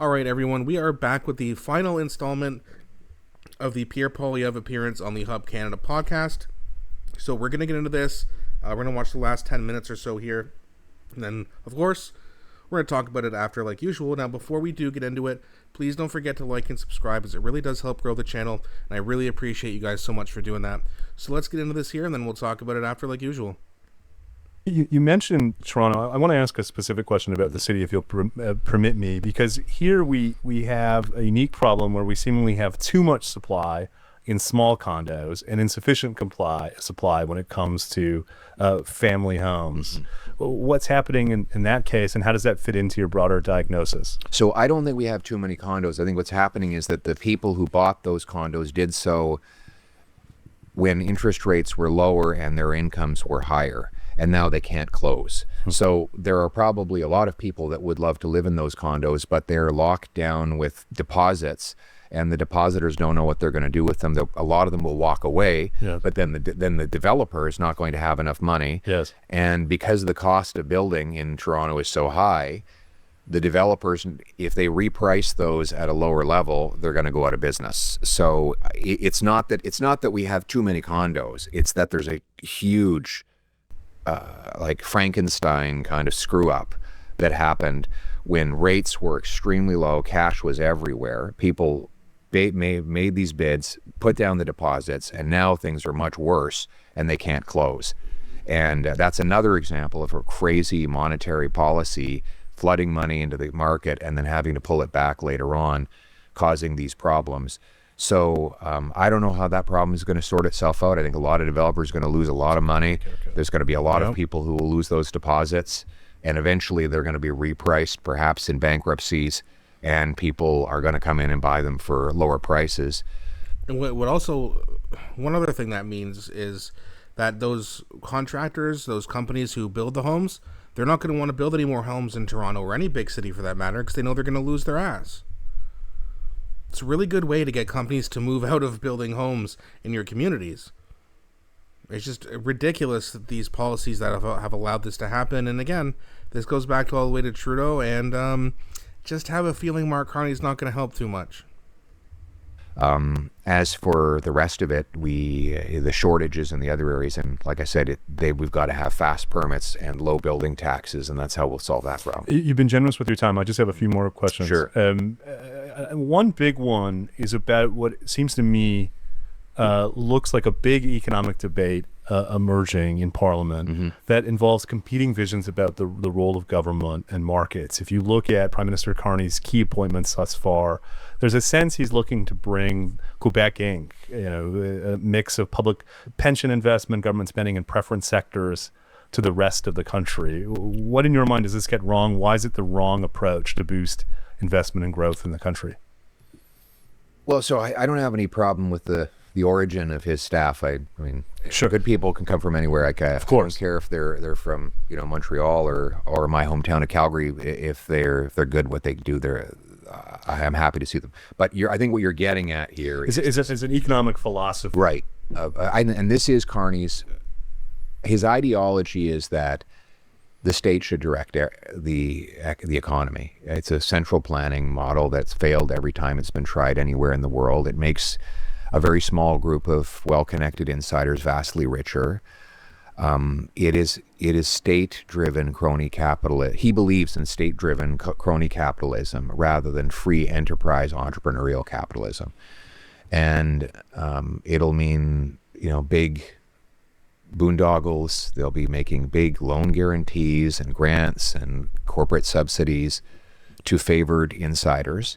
All right, everyone, we are back with the final installment of the Pierre Poilievre appearance on the Hub Canada podcast. So we're going to get into this. We're going to watch the last 10 minutes or so here. And then, of course, we're going to talk about it after like usual. Now, before we do get into it, please don't forget to like and subscribe, as it really does help grow the channel. And I really appreciate you guys so much for doing that. So let's get into this here, and then we'll talk about it after like usual. You mentioned Toronto. I want to ask a specific question about the city, if you'll permit me, because here we have a unique problem where we seemingly have too much supply in small condos and insufficient supply when it comes to family homes. Mm-hmm. What's happening in that case, and how does that fit into your broader diagnosis? So I don't think we have too many condos. I think what's happening is that the people who bought those condos did so when interest rates were lower and their incomes were higher. And now they can't close. So there are probably a lot of people that would love to live in those condos, but they're locked down with deposits, and the depositors don't know what they're going to do with them. A lot of them will walk away, yes. But then the developer is not going to have enough money. Yes. And because the cost of building in Toronto is so high, the developers, if they reprice those at a lower level, they're going to go out of business. So it's not that we have too many condos. It's that there's a huge like Frankenstein kind of screw up that happened when rates were extremely low, cash was everywhere. People made these bids, put down the deposits, and now things are much worse and they can't close. And that's another example of a crazy monetary policy, flooding money into the market and then having to pull it back later on, causing these problems. So I don't know how that problem is going to sort itself out. I think a lot of developers are going to lose a lot of money. Okay. There's going to be a lot of people who will lose those deposits, and eventually they're going to be repriced, perhaps in bankruptcies, and people are going to come in and buy them for lower prices. And what also, one other thing that means is that those contractors, those companies who build the homes, they're not going to want to build any more homes in Toronto or any big city for that matter, because they know they're going to lose their ass. It's a really good way to get companies to move out of building homes in your communities. It's just ridiculous that these policies that have allowed this to happen. And again, this goes back all the way to Trudeau, and just have a feeling Mark Carney's not going to help too much. As for the rest of it, the shortages in the other areas, and like I said, we've got to have fast permits and low building taxes, and that's how we'll solve that problem. You've been generous with your time. I just have a few more questions. Sure. One big one is about what seems to me looks like a big economic debate emerging in Parliament that involves competing visions about the role of government and markets. If you look at Prime Minister Carney's key appointments thus far, there's a sense he's looking to bring Quebec Inc., a mix of public pension investment, government spending, and preference sectors to the rest of the country. What in your mind does this get wrong? Why is it the wrong approach to boost investment and growth in the country? Well, so I don't have any problem with the origin of his staff. I mean, sure, good people can come from anywhere. Of course. I don't care if they're from Montreal or my hometown of Calgary. If they're good what they do, I am happy to see them. But I think what you're getting at here is an economic philosophy, right? And this is Carney's. His ideology is that the state should direct the economy. It's a central planning model that's failed every time it's been tried anywhere in the world. It makes a very small group of well-connected insiders vastly richer. It is state-driven crony capitalism. He believes in state-driven crony capitalism rather than free enterprise entrepreneurial capitalism. And it'll mean, big boondoggles. They'll be making big loan guarantees and grants and corporate subsidies to favored insiders.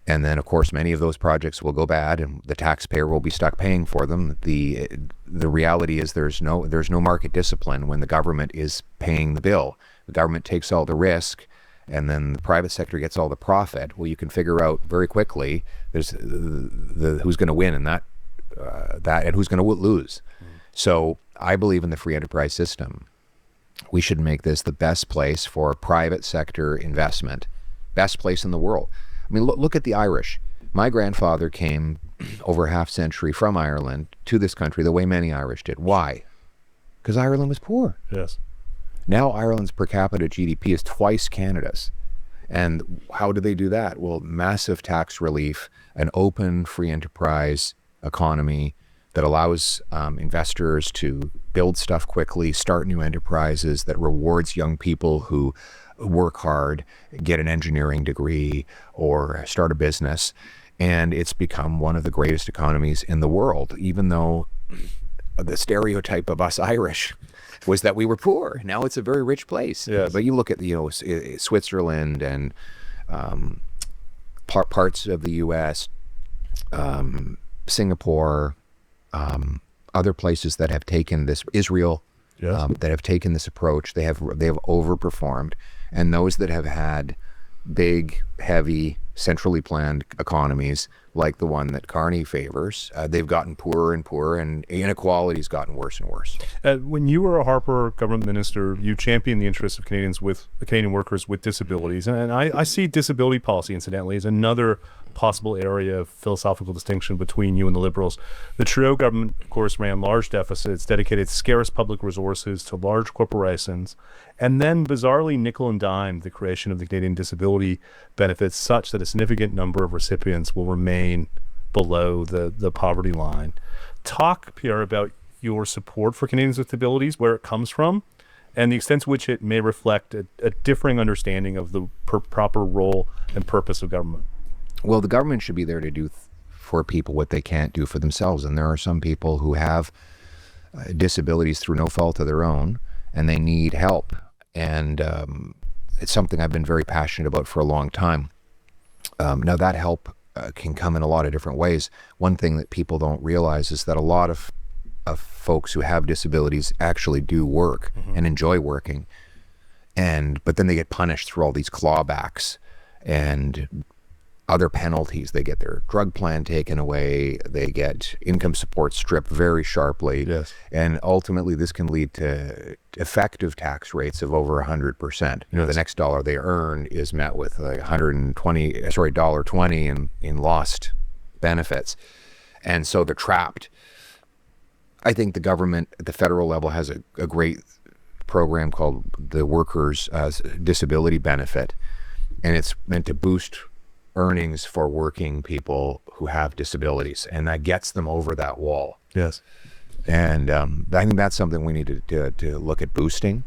And then, of course, many of those projects will go bad, and the taxpayer will be stuck paying for them. The reality is there's no market discipline when the government is paying the bill. The government takes all the risk, and then the private sector gets all the profit. Well, you can figure out very quickly there's who's going to win in that and who's going to lose. So I believe in the free enterprise system. We should make this the best place for private sector investment, best place in the world. I mean, look at the Irish. My grandfather came over a half century from Ireland to this country the way many Irish did. Why? Because Ireland was poor. Yes. Now Ireland's per capita GDP is twice Canada's. And how do they do that? Well, massive tax relief, an open, free enterprise economy that allows investors to build stuff quickly, start new enterprises, that rewards young people who work hard, get an engineering degree, or start a business. And it's become one of the greatest economies in the world, even though the stereotype of us Irish was that we were poor. Now it's a very rich place. Yes. But you look at Switzerland and parts of the U.S., Singapore, other places that have taken this, Israel, Yes. that have taken this approach. They have overperformed, and those that have had big, heavy, centrally planned economies like the one that Carney favors, they've gotten poorer and poorer, and inequality's gotten worse and worse. When you were a Harper government minister, you championed the interests of Canadian workers with disabilities, and I see disability policy, incidentally, as another possible area of philosophical distinction between you and the Liberals. The Trudeau government, of course, ran large deficits, dedicated scarce public resources to large corporations, and then bizarrely nickel and dime the creation of the Canadian disability benefits such that a significant number of recipients will remain below the poverty line. Talk, Pierre, about your support for Canadians with disabilities, where it comes from, and the extent to which it may reflect a differing understanding of the proper role and purpose of government. Well, the government should be there to do for people what they can't do for themselves. And there are some people who have disabilities through no fault of their own, and they need help. And it's something I've been very passionate about for a long time. Now, that help can come in a lot of different ways. One thing that people don't realize is that a lot of folks who have disabilities actually do work and enjoy working. But then they get punished through all these clawbacks and other penalties. They get their drug plan taken away. They get income support stripped very sharply. Yes. And ultimately, this can lead to effective tax rates of over 100%. You know, the next dollar they earn is met with like $1.20 in lost benefits. And so they're trapped. I think the government at the federal level has a great program called the Workers' Disability Benefit. And it's meant to boost earnings for working people who have disabilities, and that gets them over that wall. Yes. And I think that's something we need to look at boosting.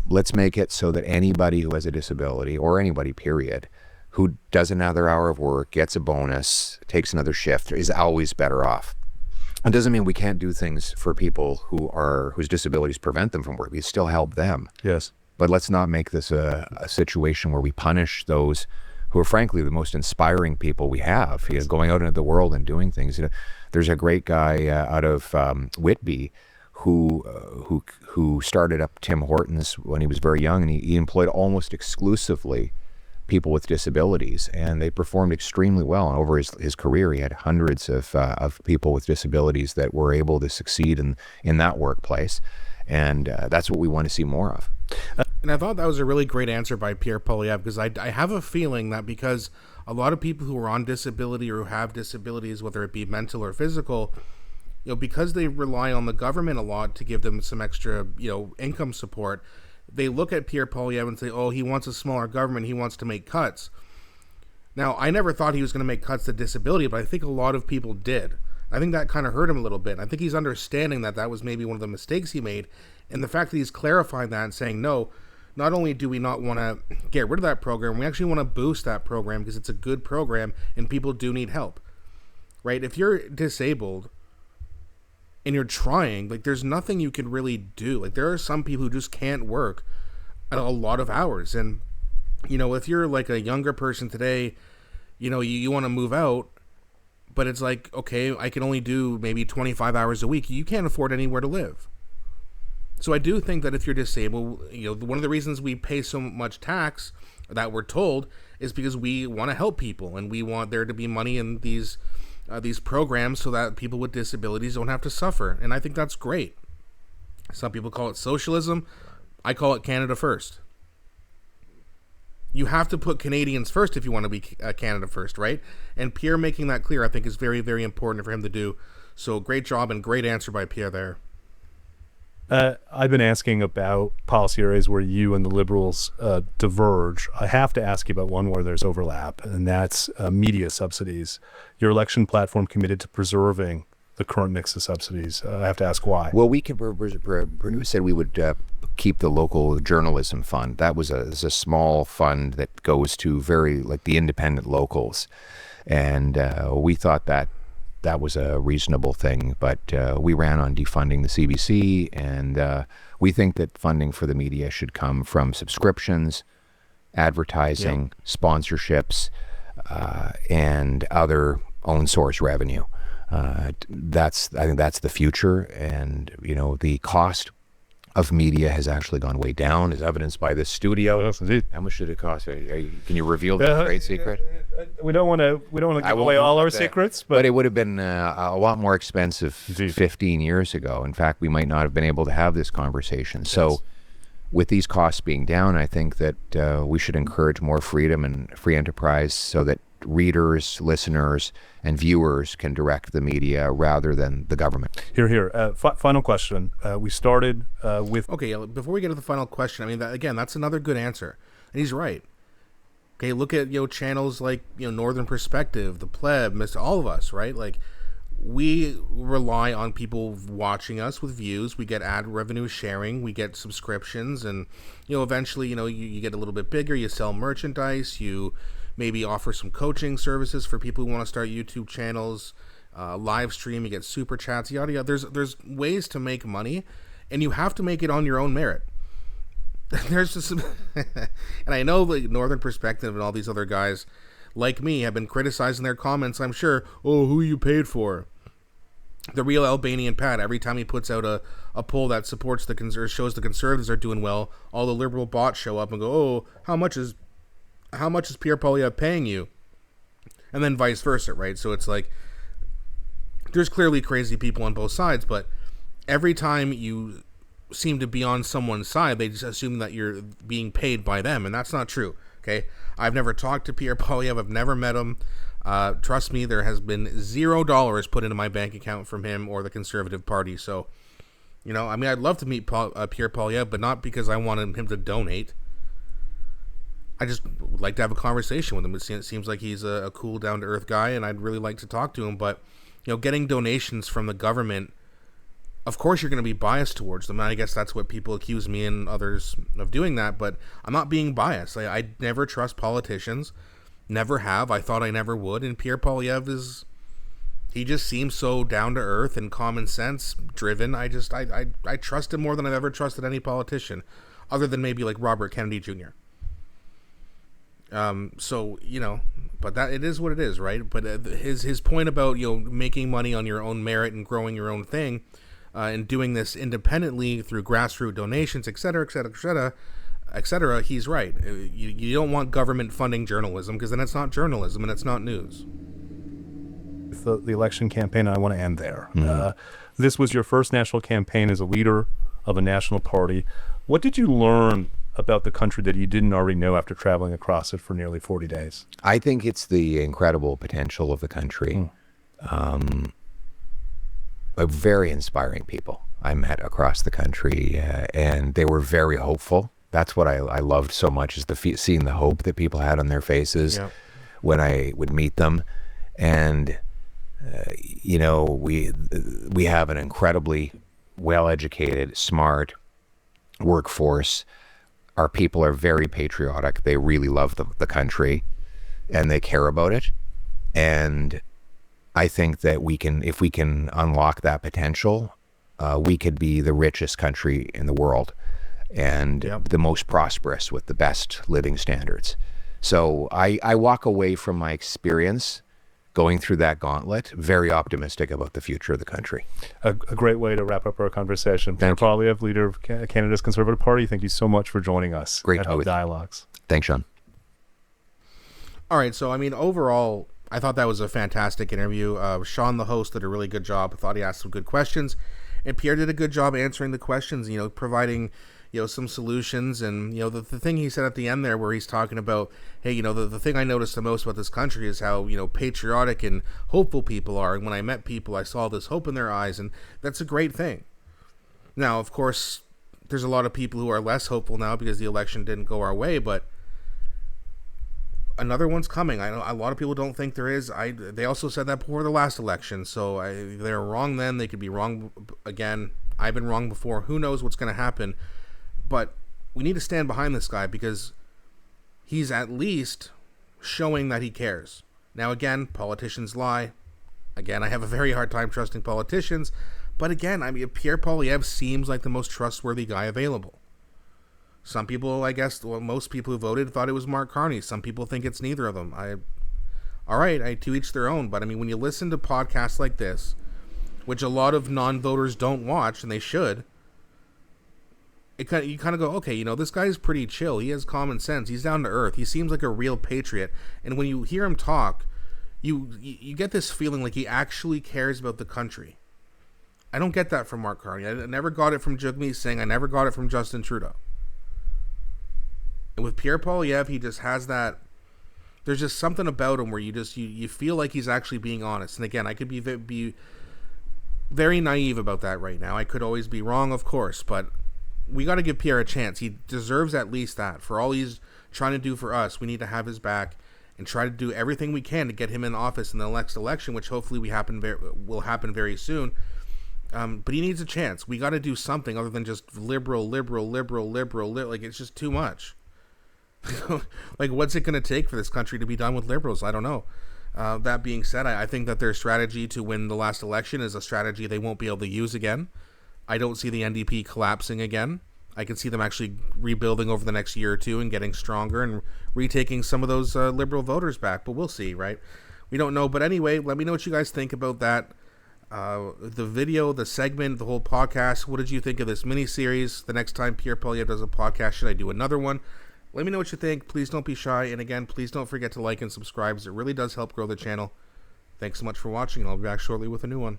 Let's make it so that anybody who has a disability, or anybody period, who does another hour of work, gets a bonus, takes another shift, is always better off. It doesn't mean we can't do things for people whose disabilities prevent them from work. We still help them. Yes. But let's not make this a situation where we punish those who are frankly the most inspiring people we have, going out into the world and doing things. There's a great guy out of Whitby who started up Tim Hortons when he was very young, and he employed almost exclusively people with disabilities, and they performed extremely well. And over his career, he had hundreds of people with disabilities that were able to succeed in that workplace, and that's what we want to see more of. And I thought that was a really great answer by Pierre Poilievre, because I have a feeling that because a lot of people who are on disability or who have disabilities, whether it be mental or physical, because they rely on the government a lot to give them some extra, income support, they look at Pierre Poilievre and say, oh, he wants a smaller government, he wants to make cuts. Now, I never thought he was going to make cuts to disability, but I think a lot of people did. I think that kind of hurt him a little bit. I think he's understanding that was maybe one of the mistakes he made, and the fact that he's clarifying that and saying, no, not only do we not want to get rid of that program, we actually want to boost that program because it's a good program and people do need help, right? If you're disabled and you're trying, there's nothing you can really do. There are some people who just can't work at a lot of hours. And, if you're a younger person today, you want to move out, but it's okay, I can only do maybe 25 hours a week. You can't afford anywhere to live. So I do think that if you're disabled, one of the reasons we pay so much tax, that we're told, is because we want to help people and we want there to be money in these programs so that people with disabilities don't have to suffer. And I think that's great. Some people call it socialism. I call it Canada first. You have to put Canadians first if you want to be Canada first, right? And Pierre making that clear, I think, is very, very important for him to do. So great job and great answer by Pierre there. I've been asking about policy areas where you and the Liberals diverge. I have to ask you about one where there's overlap, and that's media subsidies. Your election platform committed to preserving the current mix of subsidies. I have to ask why. Well, we said we would keep the local journalism fund. That was a small fund that goes to the independent locals, and we thought that was a reasonable thing, but we ran on defunding the CBC, and we think that funding for the media should come from subscriptions, advertising, sponsorships, and other own source revenue. I think that's the future, and the cost of media has actually gone way down, as evidenced by this studio. Yes, indeed. How much did it cost? Can you reveal the trade secret? We don't want to give away all our secrets, but it would have been a lot more expensive Indeed. 15 years ago. In fact, we might not have been able to have this conversation. So with these costs being down, I think that we should encourage more freedom and free enterprise so that readers, listeners, and viewers can direct the media rather than the government. Here. Final question. We started with... Okay, before we get to the final question, I mean, that's another good answer. And he's right. Okay, look at, channels like, Northern Perspective, The Pleb, all of us, right? Like, we rely on people watching us with views. We get ad revenue sharing. We get subscriptions. And, eventually, you get a little bit bigger. You sell merchandise. You maybe offer some coaching services for people who want to start YouTube channels, live stream. You get super chats, yada yada. There's ways to make money, and you have to make it on your own merit. There's just and I know the Northern Perspective and all these other guys like me have been criticizing their comments, I'm sure. Oh, who you paid for? The real Albanian Pat, every time he puts out a poll that supports shows the Conservatives are doing well, all the liberal bots show up and go, oh, how much is Pierre Poilievre paying you? And then vice versa, right? So it's like, there's clearly crazy people on both sides, but every time you seem to be on someone's side, they just assume that you're being paid by them, and that's not true, okay? I've never talked to Pierre Poilievre. I've never met him. Trust me, there has been $0 put into my bank account from him or the Conservative Party. So, I'd love to meet Pierre Poilievre, but not because I wanted him to donate. I just would like to have a conversation with him. It seems like he's a cool, down-to-earth guy, and I'd really like to talk to him. But, getting donations from the government, of course you're going to be biased towards them. And I guess that's what people accuse me and others of doing that. But I'm not being biased. I never trust politicians. Never have. I thought I never would. And Pierre Poilievre he just seems so down-to-earth and common sense driven. I trust him more than I've ever trusted any politician, other than maybe like Robert Kennedy Jr. So, but that it is what it is, right? But his point about, making money on your own merit and growing your own thing, and doing this independently through grassroots donations, et cetera, et cetera, et cetera, et cetera, he's right. You don't want government funding journalism, because then it's not journalism and it's not news. The election campaign, I want to end there. This was your first national campaign as a leader of a national party. What did you learn about the country that you didn't already know after traveling across it for nearly 40 days? I think it's the incredible potential of the country. Very inspiring people I met across the country, and they were very hopeful. That's what I loved so much, is seeing the hope that people had on their faces when I would meet them. And we have an incredibly well-educated, smart workforce. Our people are very patriotic. They really love the country, and they care about it. And I think that if we can unlock that potential, we could be the richest country in the world, and the most prosperous with the best living standards. So I walk away from my experience going through that gauntlet very optimistic about the future of the country. A great way to wrap up our conversation. Pierre Poilievre, leader of Canada's Conservative Party, thank you so much for joining us. Great at Dialogues. Thanks, Sean. All right, so overall, I thought that was a fantastic interview. Sean, the host, did a really good job. I thought he asked some good questions, and Pierre did a good job answering the questions, providing, some solutions. And, the thing he said at the end there where he's talking about, hey, the thing I noticed the most about this country is how, patriotic and hopeful people are. And when I met people, I saw this hope in their eyes, and that's a great thing. Now, of course, there's a lot of people who are less hopeful now because the election didn't go our way, but another one's coming. I know a lot of people don't think there is. They also said that before the last election, so they're wrong then. They could be wrong again. I've been wrong before. Who knows what's going to happen? But we need to stand behind this guy because he's at least showing that he cares. Now, again, politicians lie. Again, I have a very hard time trusting politicians. But again, I mean, Pierre Poilievre seems like the most trustworthy guy available. Some people, I guess, well, most people who voted thought it was Mark Carney. Some people think it's neither of them. All right, to each their own. But I mean, when you listen to podcasts like this, which a lot of non-voters don't watch, and they should, you kind of go, okay, you know, this guy's pretty chill. He has common sense. He's down to earth. He seems like a real patriot. And when you hear him talk, you get this feeling like he actually cares about the country. I don't get that from Mark Carney. I never got it from Jagmeet Singh. I never got it from Justin Trudeau. And with Pierre Poilievre, he just has that. There's just something about him where you feel like he's actually being honest. And again, I could be very naive about that right now. I could always be wrong, of course, but we got to give Pierre a chance. He deserves at least that. For all he's trying to do for us, we need to have his back and try to do everything we can to get him in office in the next election, which hopefully will happen very soon. But he needs a chance. We got to do something other than just liberal. Like, it's just too much. Like, what's it going to take for this country to be done with liberals? I don't know. That being said, I think that their strategy to win the last election is a strategy they won't be able to use again. I don't see the NDP collapsing again. I can see them actually rebuilding over the next year or two and getting stronger and retaking some of those liberal voters back. But we'll see, right? We don't know. But anyway, let me know what you guys think about that. The video, the segment, the whole podcast. What did you think of this mini-series? The next time Pierre Poilievre does a podcast, should I do another one? Let me know what you think. Please don't be shy. And again, please don't forget to like and subscribe. It really does help grow the channel. Thanks so much for watching, and I'll be back shortly with a new one.